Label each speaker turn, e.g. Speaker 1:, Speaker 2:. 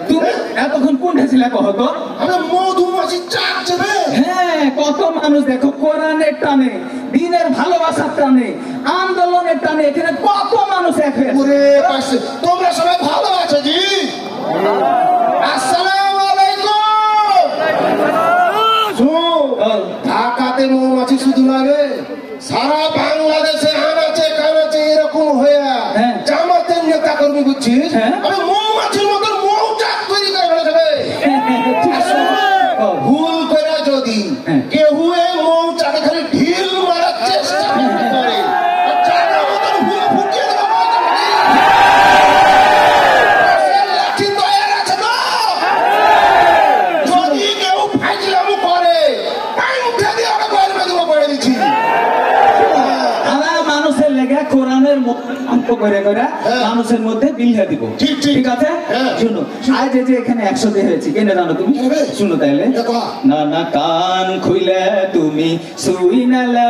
Speaker 1: তুমি এতক্ষণ কোনটা ছিলে কহতো?
Speaker 2: আমি মধুমাছি চাক যাবে।
Speaker 1: হ্যাঁ, কত মানুষ দেখো কোরআনের টানে, দিনের ভালোবাসার টানে, আন্দোলনের টানে এখানে কত মানুষ এসে।
Speaker 2: ওরে পাশে তোমরা সবাই ভালো আছো জি? আসসালামু আলাইকুম। ঢাকাতে মৌমাছি শুধু লাগে, সারা বাংলাদেশে আনাচে কানাচে এরকম হয়ে জামাতের নেতা কর্মী বুঝছিস, আমি মৌমাছির মতন মৌচাক তৈরি করে ফেলে যাবে। ভুল করে যদি কেউ মৌচাকে খালি ঢিল মারার চেষ্টা করে, জায়গা মতন ভুল ফুটিয়ে দেবো লাঠি তৈরি আছে তো। যদি কেউ ফাইজলাম করে পাইনটা দিয়ে ওরা গড় বেঁধে করে দিচ্ছি।
Speaker 1: মানুষের লেগে কোরআনের অঙ্ক করে করে মানুষের মধ্যে বিলিয়ে দিব। ঠিক আছে, শুনো আজ যে এখানে 100 দিয়ে হয়েছে কেন জানো তুমি? শুনো তাইলে, না না কান খুইলে তুমি শুই না।